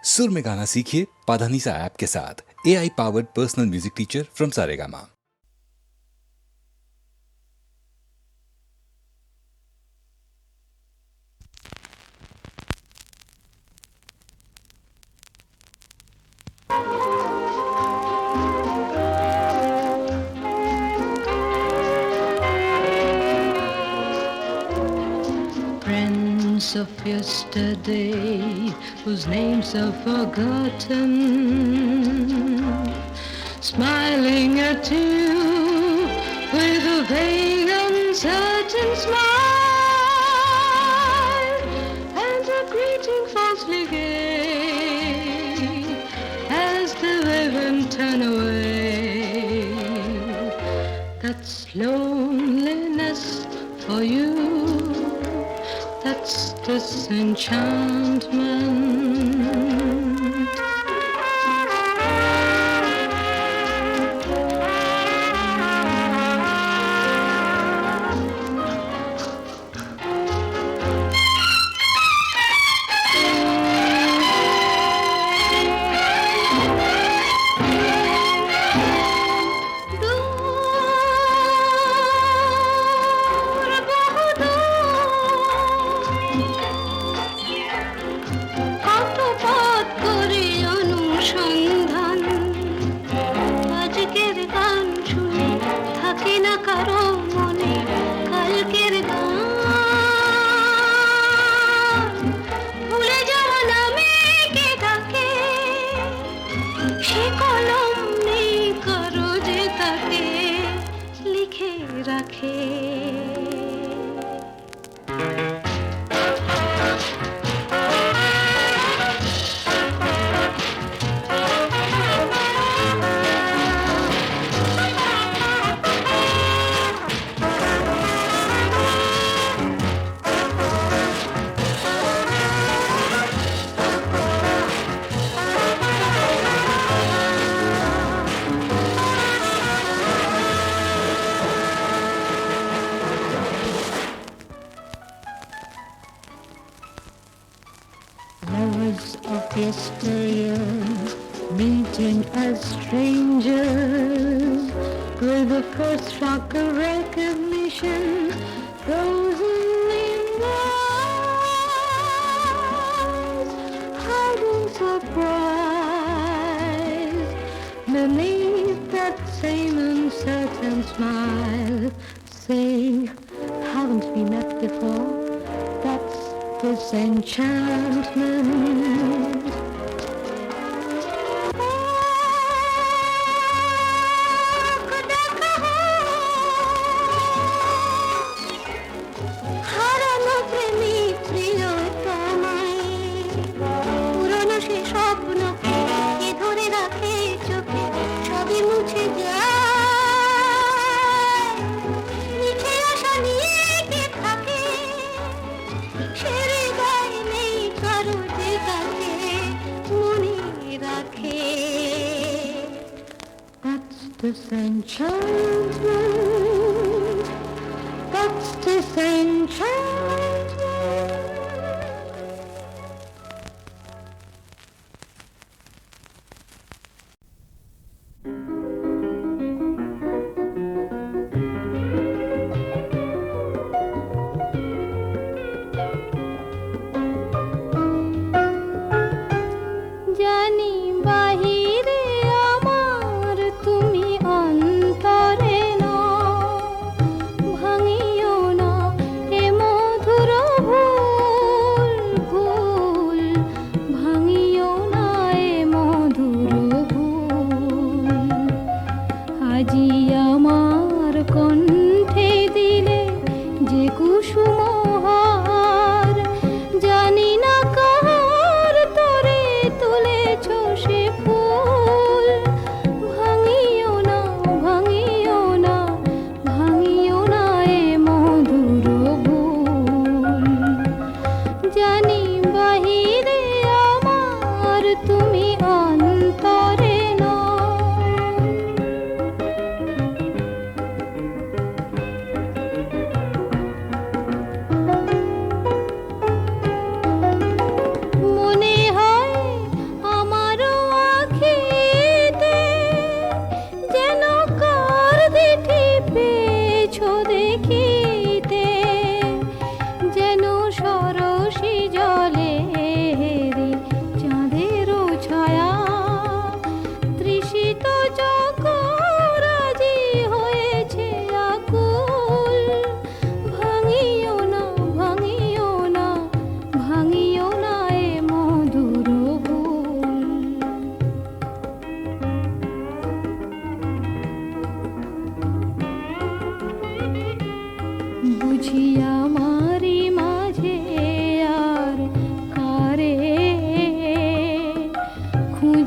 सुर में गाना सीखिए पाधानीसा ऐप के साथ। AI powered personal music teacher from Saregama. Friends of yesterday, whose names are forgotten, smiling at you with a vague, uncertain smile, and a greeting falsely gay as the women turn away. That's loneliness for you. That's disenchantment. Lovers of yesteryear, meeting as strangers, with the first shock of recognition, frozen in eyes, hiding surprise beneath that same uncertain smile, saying, haven't we met before? That's disenchantment. হারানো প্রেমী প্রিয়তমায়, পুরনো সে স্বপ্নকে কে ধরে রাখে চোখে, সবই মুছে যায়। মিঠে আশা নিয়ে কে থাকে, সে হৃদয় নেই কারো যে তাকে মনে রাখে। That's disenchantment. That's disenchantment. জানি বাহিরে আমার তুমি অন্তরে না, ভাঙিও না এ মধুর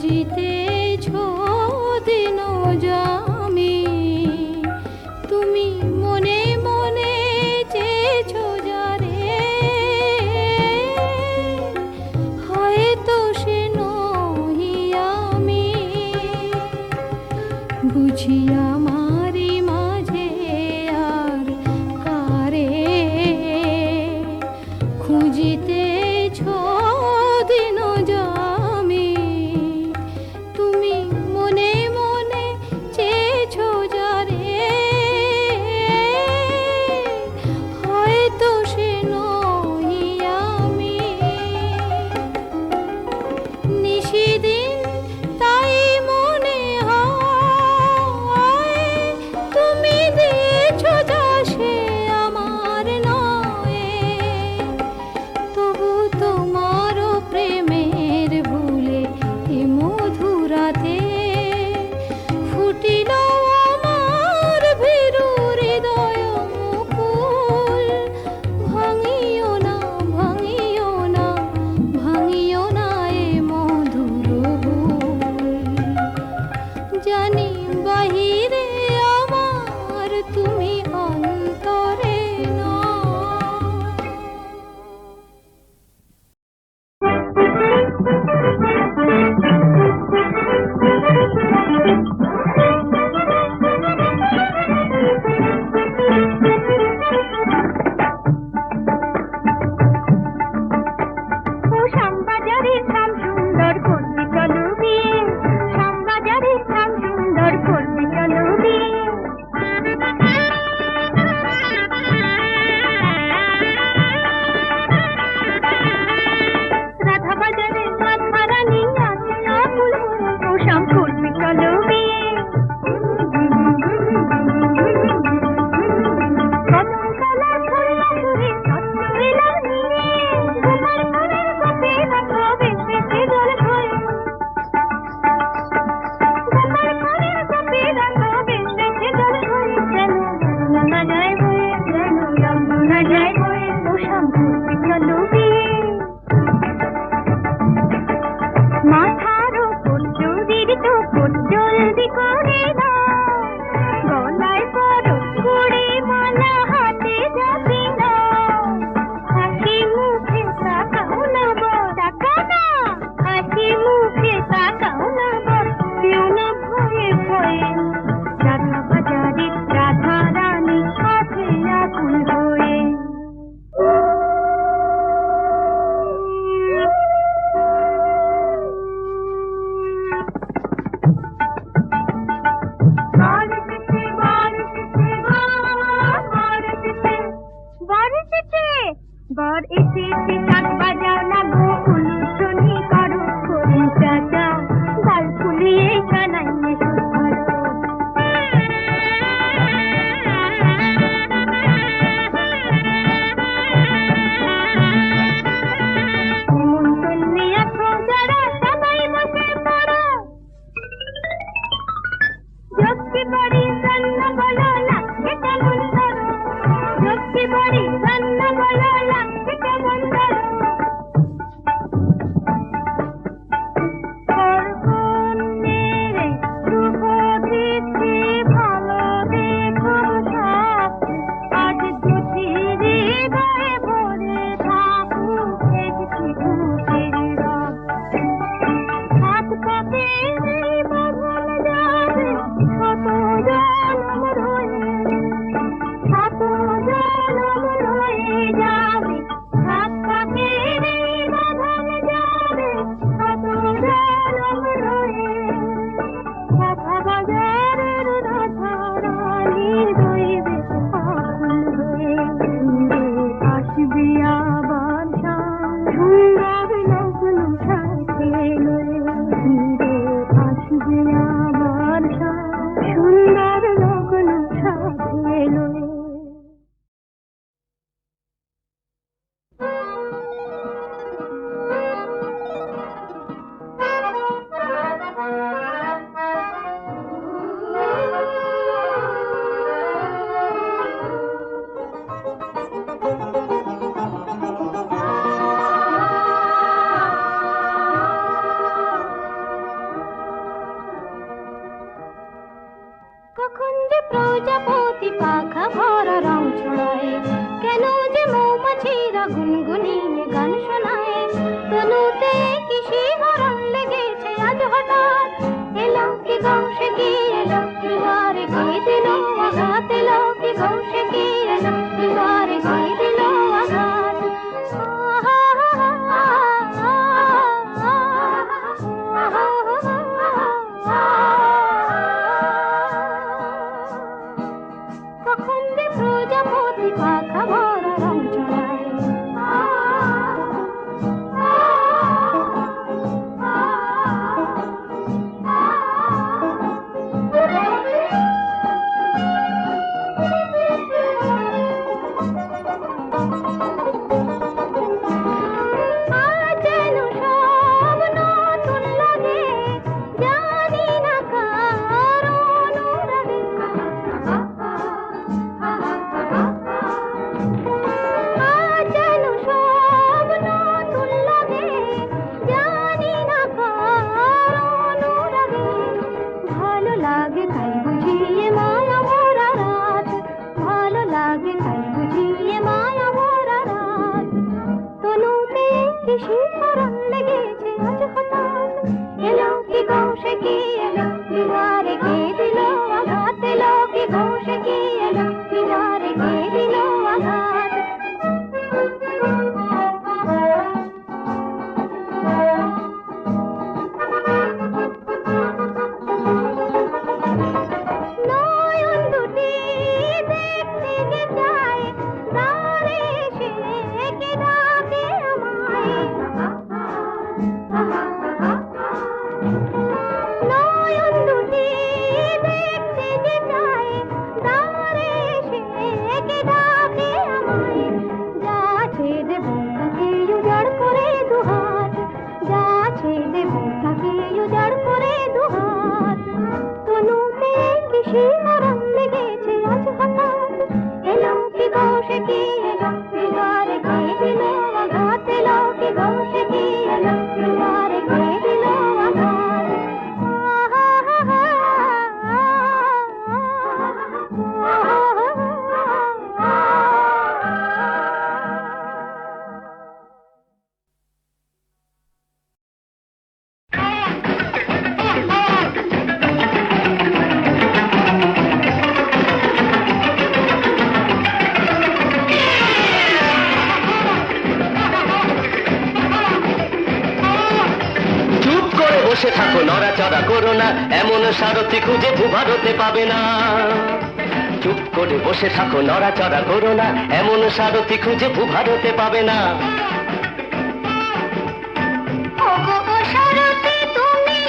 খুঁজিতেছ দিন জামি, তুমি মনে মনে চেয়েছ যারে, হয়তো সে নহি আমি। বুঝি আমারি মাঝে আর কারে খুঁজিতেছ দিন জামি, তুমি মনে মনে চেয়েছ যারে, হয়তো সে নহি আমি। নিশিদিন তাই মনে হয়, তুমি দিয়েছ যা সে আমার নয়। তবু তোমারও প্রেমের ভুলে এ মধুরাতে ফুটিল আমার ভীরু হৃদয় মুকুল। ভাঙিও না, ভাঙিও না, ভাঙিও না এ মধুর ভুল। জানি বাহিরে আমার, তুমি অন্তরে না। ও শ্যামবাজারের শ্যাম সুন্দর করবি চলো বিয়ে, শ্যামবাজারের শ্যাম সুন্দর করবি চলো বিয়ে। রাধাবাজারের রাধারানী আছে আকুল হয়ে, ও শ্যাম করবি চলো বিয়ে। কদমতলার ঝোলা সুরে সত্য এলো নিয়ে, ঘুমার ঘরের গোপে রাখো বেশি জল ভয়ে। ঘুমার ঘরের গোপে রাখো বেশি জল ভয়ে, যেন যমুনা যায় বয়ে, যেন যমুনা যায় বয়ে, ও শ্যাম করবি চলো বিয়ে। মাথার ওপর চুরির টুকুর জলদি করে দাও, গলায় বড় করে মালা, হাতে যাবি না। হাসি মুখে তাকাও না বর, তাকাও না, হাসি মুখে তাকাও না বর, কেউ না ভয়ে ভয়ে। রাধাবাজারের রাধারানী আছে আকুল হয়ে। বর এসেছে শাক বাজাও না গো, উলুধ্বনি করো করুন চাচা, গাল ফুলিয়ে জানাইয়ে সুধরো। নিমন্ত্রণে আছো যারা সবাই বসে পড়ো, যজ্ঞে বাড়ি রান্না বলো লাগছে কেমন ধরো, যজ্ঞে বাড়ি রান্না বলো লাগছে কেমন ধরো। শিহরণ লেগেছে আজ হঠাৎ, এলো কি দোষে কি এলো দুয়ারে কে দিল আঘাত, এলো কি দোষে কি এলো দুয়ারে কে দিল আঘাত। চুপ করে বসে থাকো, নড়াচড়া করো না, এমন সারথি খুঁজে ভূভারতে পাবে না। চুপ করে বসে থাকো, নড়াচড়া করো না, এমন সারথি খুঁজে ভূভারতে পাবে না। ওগো ও সারথি তুমি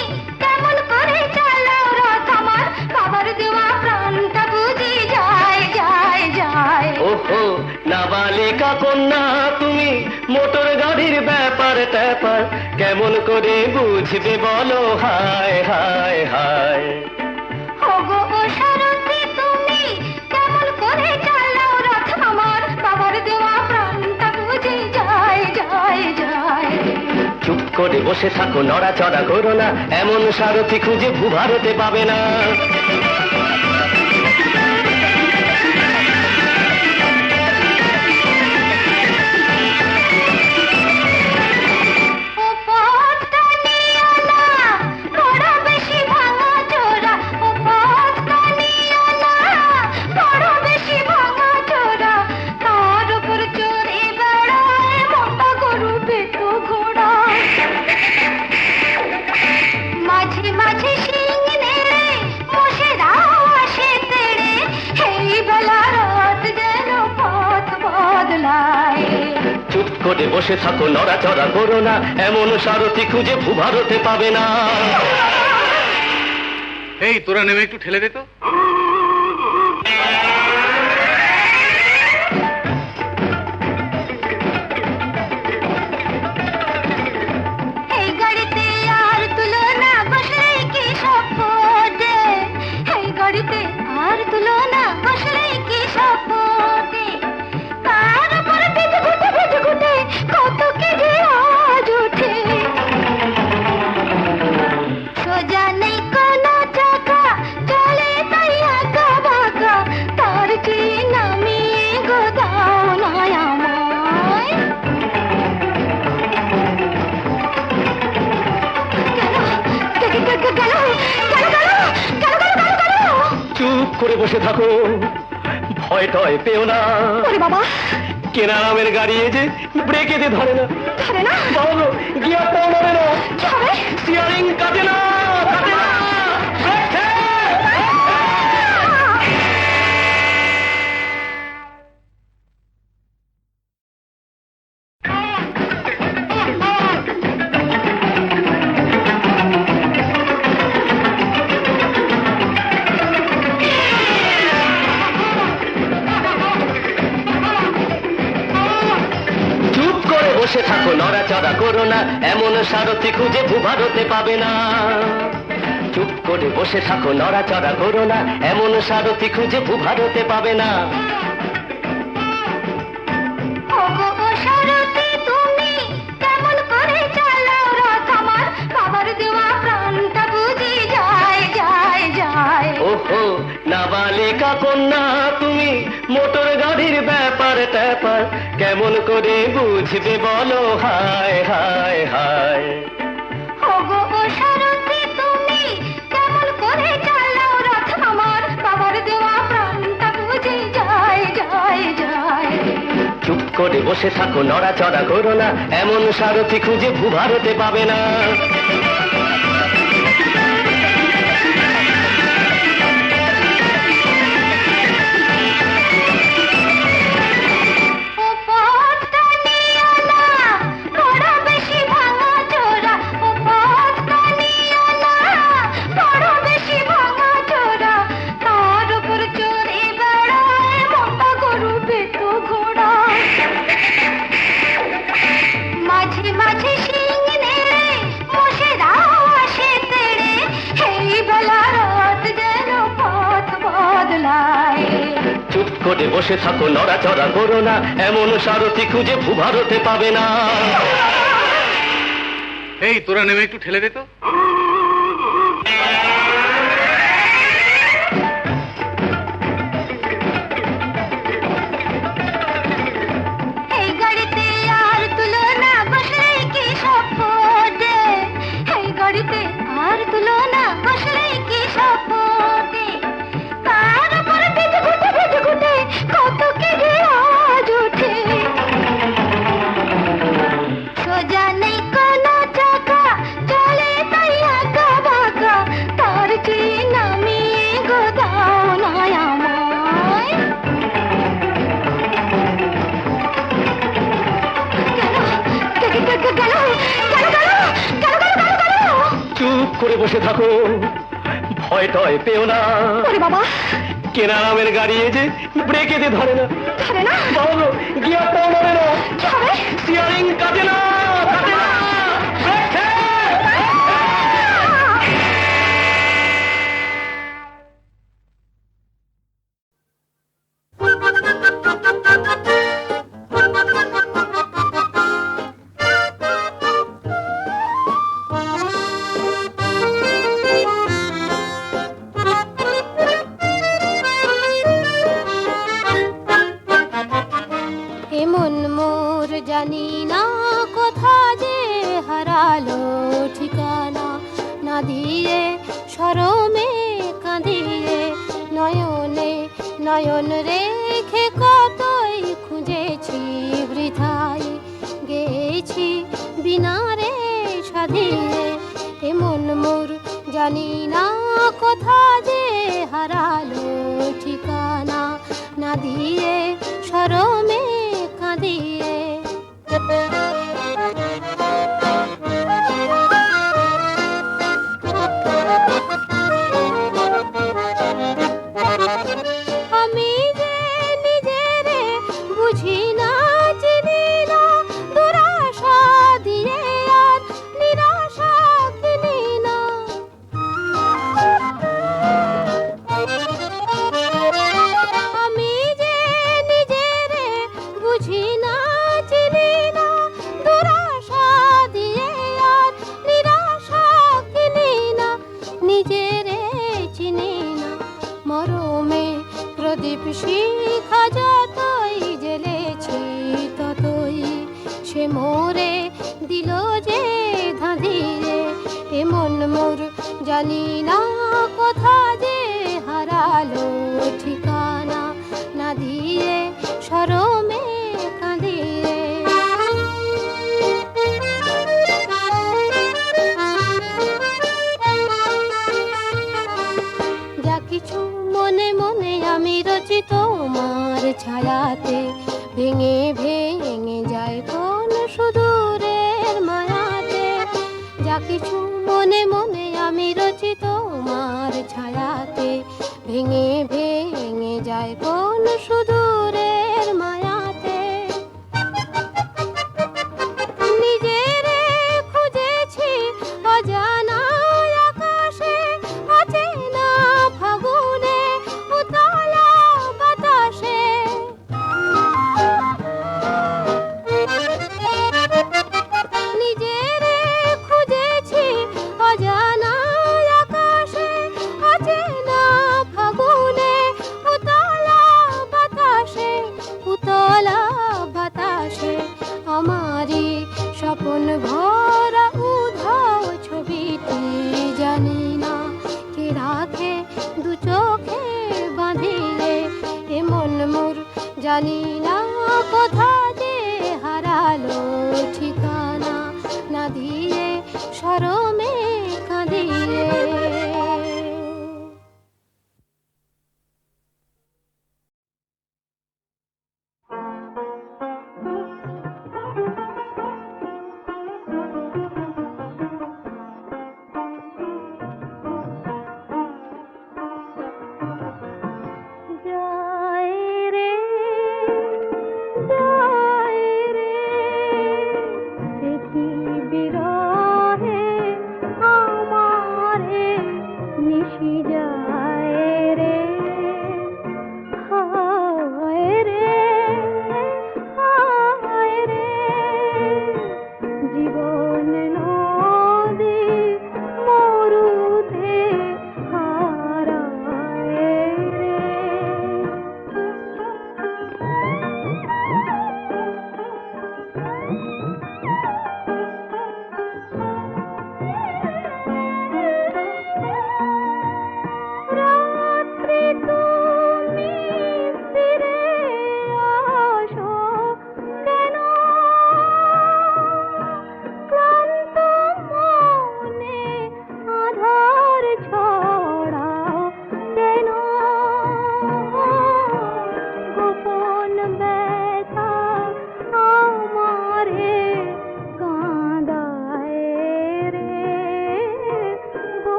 কেমন করে চালাও রথ আমার, বাবার দেওয়া প্রাণটা বুঝি যায় যায় যায়। ওহো নাবালিকা কন্যা তুমি, মোটর গাড়ির ব্যাপার ট্যাপার কেমন করে বুঝবে বলো, হায় হায় হায়। ওগো ও সারথি তুমি কেমন করে চালাও রথ আমার, বাবার দেওয়া প্রাণটা বুঝি যায় যায় যায়। চুপ করে বসে থাকো, নড়াচড়া করো না, এমন সারথি খুঁজে ভূভারতে পাবে না। ও পথটা নিও না বড় বেশি ভাঙা চোরা, ও পথটা নিও না বড় বেশি ভাঙা চোরা, তার উপর চড়ে বেড়ায় মোটা গরু পেটো ঘোড়া। মাঝে মাঝে শিং নেড়ে মোষেরাও আসে তেড়ে, এই বেলা রাত যেন পথ বদলায়। চুপ করে বসে থাকো, নড়াচড়া করো না, এমন সারথি খুঁজে ভূভারতে পাবে না। এই তোরা নেমে একটু ঠেলে দে তো। এই গাড়িতে আর তুলনা বসলে কি সপদে, এই গাড়িতে আর তুলনা বসলে কি সপদে, তার উপর বেঁধে ঘুটে কত কি যে আজ ওঠে। সোজা নেই কোনো চাকা, চলে তাই আঁকা বাঁকা, তার চেয়ে নামিয়ে গোদাও নয় আমায়। চুপ করে বসে থাকো, ভয় টয় পেও না। ওরে বাবা, কেনা নামের গাড়ি এই যে ব্রেকেতে ধরে না, ধরে না, বাবু গিয়ারটাও নড়ে না, কি হবে? স্টিয়ারিং কাটে না, কাটে না। Brake fail! চুপ করে বসে থাকো, নড়াচড়া করো না, এমন সারথি খুঁজে ভূভারতে পাবে না। চুপ করে বসে থাকো, নড়াচড়া করো না, এমন সারথি খুঁজে ভূভারতে পাবে না। ওগো ও সারথি তুমি কেমন করে চালাও রথ আমার, বাবার দেওয়া প্রাণটা বুঝি যায় যায় যায়। ওহো নাবালিকা কন্যা তুমি, মোটর গাড়ির ব্যাপার ট্যাপার কেমন করে বুঝবে বলো, হায় হায় হায়। ওগো ও সারথি তুমি কেমন করে চালাও রথ আমার, বাবার দেওয়া প্রাণটা বুঝি যায় যায় যায়। চুপ করে বসে থাকো, নড়াচড়া করো না, এমন সারথি খুঁজে ভূভারতে পাবে না। ও পথটা নিও না বড় বেশি ভাঙা চোরা, ও পথটা নিও না বড় বেশি ভাঙা চোরা, তার উপর চড়ে বেড়ায় মোটা গরু পেটো ঘোড়া। মাঝে মাঝে শিং নেড়ে মোষেরা করে বসে থাকো নড়াচড়া করো না এমন সারথি খুঁজে ভূভারতে পাবে না এই তোরা নেমে একটু ঠেলে দে তো। এই গাড়িতে আর তুলনা বসলেই কি সপদে এই গাড়িতে আর তুলনা বসলেই কি সপদে তার উপর বেঁধে ঘুটে কত কি যে আজ ওঠে সোজা নেই কোনো চাকা চলে তাই আঁকা বাঁকা তার চেয়ে নামিয়ে গোদাও নয় আমায় চুপ করে বসে থাকো ভয় টয় পেও না বাবা কেনা নামের গাড়ি যে ব্রেকে দিয়ে ধরে না ধরে না বাবু গিয়ারটাও নড়ে না কি হবে স্টিয়ারিং কাটে না কাটে না ব্রেক এমন মোর জানি না কোথা যে হারালো ঠিকানা না দিয়ে শরমে কাঁদিয়ে নয়নে নয়ন রেখে কতই খুঁজেছি বৃথায় গেছি বিনারে সাধিয়ে এমন মোর জানি না কোথা যে হারালো ঠিকানা না দিয়ে শরমে কাঁদিয়ে আমি যে নিজেরে বুঝি না চিনি না দুরাশা দিয়ে আর নিরাশা কিনি না আমি যে নিজেরে বুঝি না চিনি না দুরাশা দিয়ে আর নিরাশা কিনি না নিজেরে চিনি না মরমে প্রদীপ শিখা যতই জ্বেলেছি ততই সে মোরে দিল যে ধাঁধিয়ে এমন মোর জানি না কোথা যে হারালো ঠিকানা না দিয়ে শরমে কাঁদিয়ে যা কিছু মনে মনে আমি রচি তোমার ছায়াতে ভেঙে ভেঙে যায় কোন সুদূরের মায়াতে যা কিছু মনে মনে আমি রচি তোমার ছায়াতে ভেঙে ভেঙে যায় কোন সুদূরের মায়াতে নিজেরে খুঁজেছি অজানা আকাশে অচেনা ফাগুনে উতলা বাতাসে নিজেরে খুঁজেছি অজানা আকাশে অচেনা ফাগুনে উতলা বাতাসে আমারই স্বপন ভরা উধাও ছবিটি জানি না কে রাখে দু চোখে বাঁধিয়ে এমন মোর জানি না কোথা যে হারালো ঠিকানা না দিয়ে শরমে কাঁদিয়ে যায় রে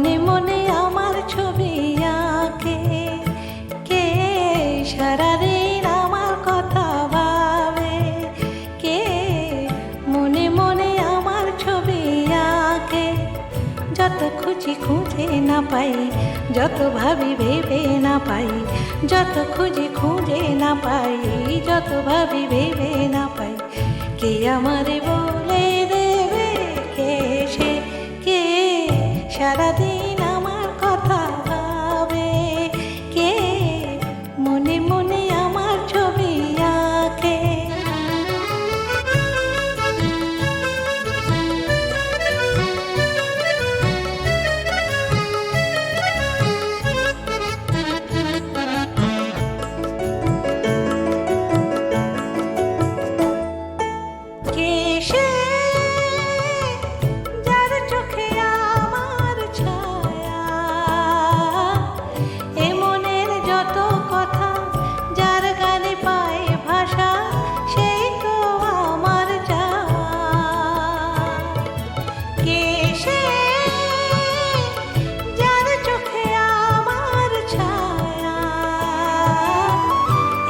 মনে মনে আমার ছবি আঁকে, কে সারাদিন আমার কথা ভাবে, কে মনে মনে আমার ছবি আঁকে। যত খুঁজি খুঁজে না পাই, যত ভাবি ভেবে না পাই, যত খুঁজি খুঁজে না পাই, যত ভাবি ভেবে না পাই, কে আমারে বলে দেবে, কে সে, কে সারাদিন আমার কথা ভাবে, কে মনে মনে আমার ছবি আঁকে। কে সে যার চোখে আমার ছায়া, এ মনের যত কথা যার গানে পায় ভাষা, সেই তো আমার চাওয়া। কে সে যার চোখে আমার ছায়া,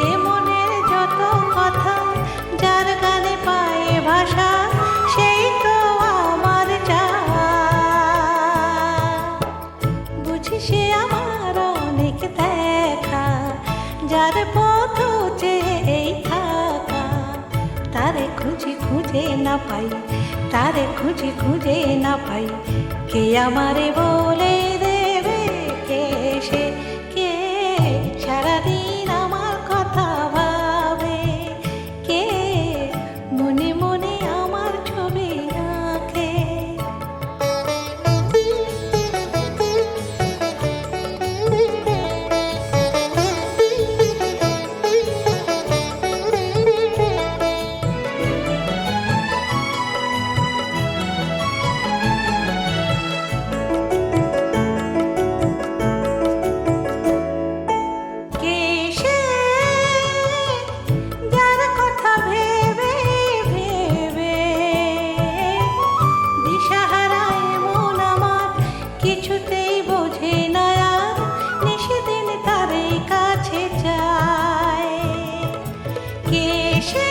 এ মনের যত কথা যার গানে পায় ভাষা, সেই তো আমার চাওয়া। বুঝি সে আমার অনেক দেখা, যার পথ চেয়ে থাকা, তারে খুঁজি খুঁজে না পাই, তারে খুঁজি খুঁজে না পাই, কে আমারে বলে দেবে, কে সে, কে সারাদিন আমার কথা ভাবে, কে মনে মনে আমার ছবি আঁকে। কে সে যার কথা ভেবে ভেবে দিশাহারা এমন আমার, কিছুতেই বোঝে না আর, নিশিদিন তারই কাছে যায়। কে সে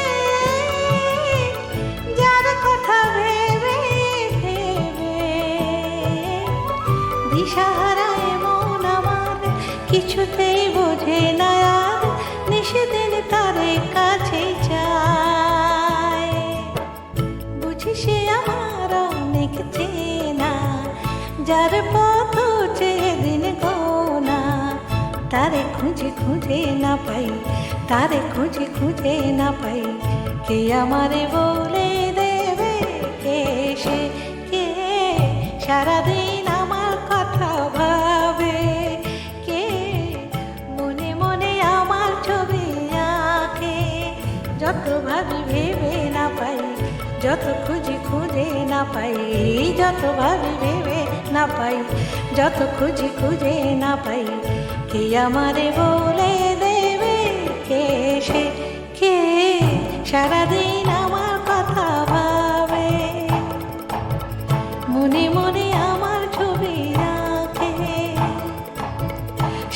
যার কথা ভেবে ভেবে দিশাহারা এমন আমার, কিছুতেই বোঝে না আর, নিশিদিন তারে কাছে যায়। বুঝি সে আমার অনেক চেনা, যার পথ চেয়ে দিন গোনা, তারে খুঁজে খুঁজে না পাই, তারে খুঁজে খুঁজে না পাই, কে আমারে বলে দেবে, কে সে, কে সারাদিন আমার কথা ভাবে, কে মনে মনে আমার ছবি আঁকে। যত ভাবি ভেবে না পাই, যত খুঁজি খুঁজে না পাই, যত ভাবি ভেবে না পাই, যত খুঁজি খুঁজে না পাই, কে আমারে বলে দেবে, কে সে, কে সারাদিন আমার কথা ভাবে, মনে মনে আমার ছবি আঁকে।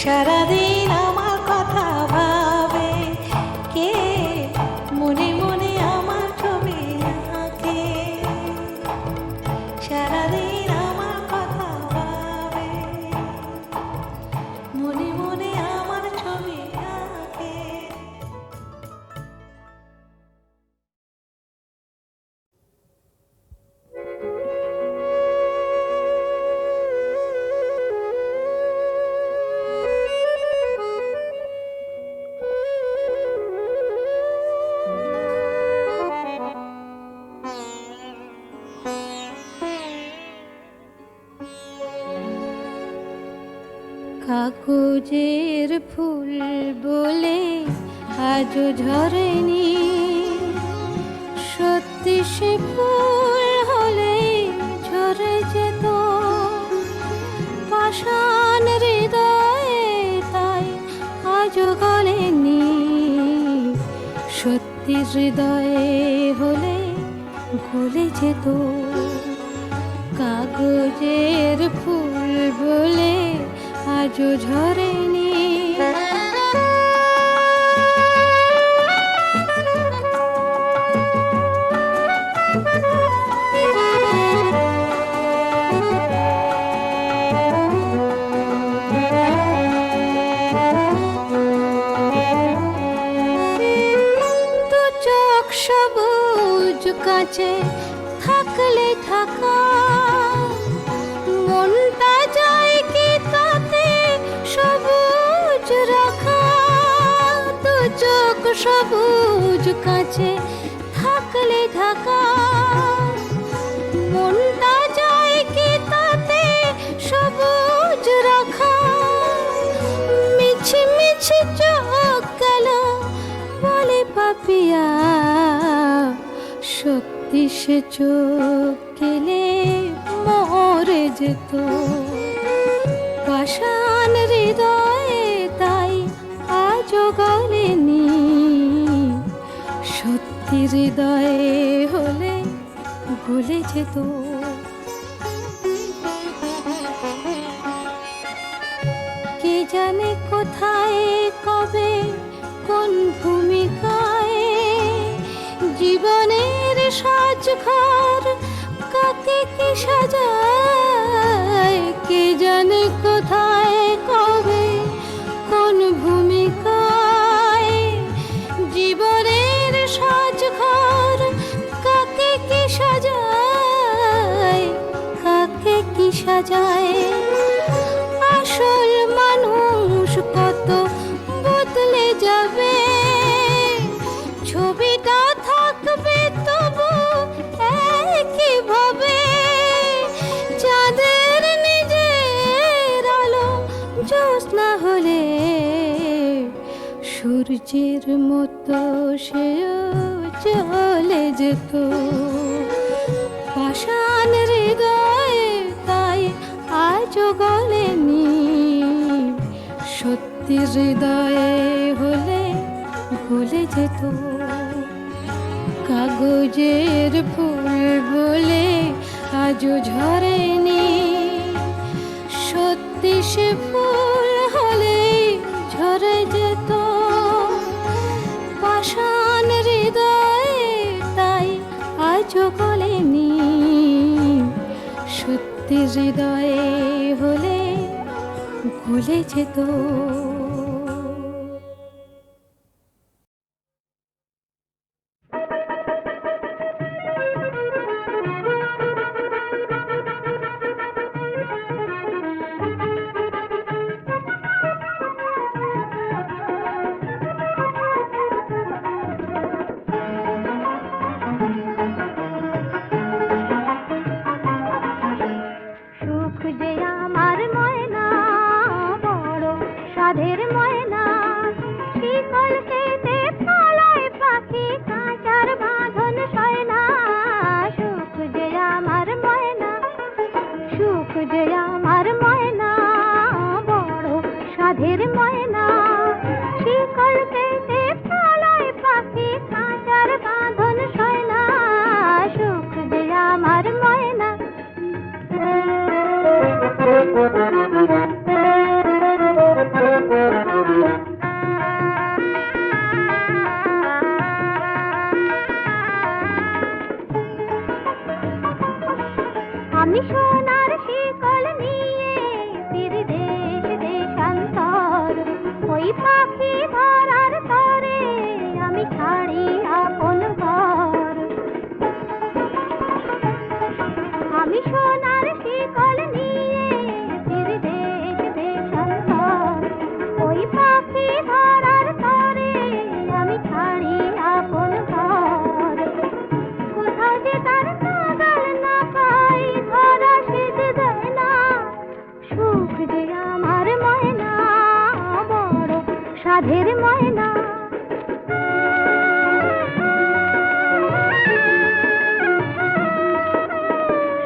সারাদিন আমার কথা ভাবে, কে মনে মনে আমার ছবি আঁকে। সারাদিন আমার কথা ভাবে, মনে মনে আমার ছবি আঁকে। কাগজের ফুল বলে আজও ঝরেনি, সত্যি সে ফুল হলে ঝরে যেত পাষাণ হৃদয়ে, তাই আজও গলেনি। সত্যি হৃদয়ে হলে গলে যেত কাগজের ফুল বলে আজও ঝরেনি। দু চোখ সবুজ কাছে থাকলে থাকা, মনটা যায় কি তাতে সবুজ রাখা। দু চোখ সবুজ কাছে থাকলে থাকা, মনটা যায় কি তাতে সবুজ রাখা। মিছি মিছি চোখ গেল বলে পাপিয়া, সত্যি সে চোখ গেলে মরে যেত। পাষাণ হৃদয়ে তাই আজও গলেনি, সত্যি হৃদয়ে হলে গলে যেত। কে জানে কোথায় কবে কোন ভূমিকায় জীবনের সাজঘর কাকে কি সাজায়। কে জানে কোথায় কবে কোন ভূমিকায় জীবনের সাজঘর কাকে কি সাজায়, কাকে কি সাজায়। আসল মানুষ কত বদলে যাবে, ছবিটা থাকবে তবু একই ভাবে। চাঁদের নিজের আলো জ্যোৎস্না হলে সূর্যের মতো সেও চলে যেত। পাষাণ হৃদয়ে তাই আজও গলেনি, সত্যি হৃদয়ে হলে গলে যেত। কাগজের ফুল বলে আজও ঝরেনি, সত্যি সে ফুল হলে ঝরে যেত। পাষাণ হৃদয়ে তাই আজও গলেনি, সত্যি হৃদয়ে হলে গলে যেত। সুখ যে আমার ময়না, বড় সাধের ময়না। শিকল কেটে পালায় পাখি, কাঁচার বাঁধন সয় না। সুখ যে আমার ময়না, সুখ যে আমার ময়না, বড় সাধের ময়না। শিকল কেটে পালায় পাখি, কাঁচার বাঁধন সয় না। সুখ যে আমার ময়না। আমি সোনার শিকল নিয়ে ফিরে দেশ দেশান্তর, ওই পাখি ধরার তরে আমি ছাড়ি আপন ঘর। আমি সোনার শিকল নিয়ে ফিরে দেশ দেশান্তর, ওই পাখি ধরার তরে আমি ছাড়ি আপন ঘর। কোথাও যে তার নাগাল না পাই, ধরা সেজে যায় না। সুখ যে আমার ময়না, বড় সাধের ময়না।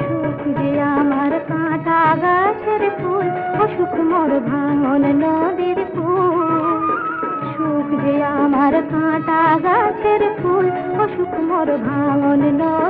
সুখ যে আমার কাঁটা গাছের ফুল, অসুখ মোর ভাঙন নদীর ফুল। সুখ যে আমার কাঁটা গাছের ফুল, অসুখ মোর ভাঙন নদীর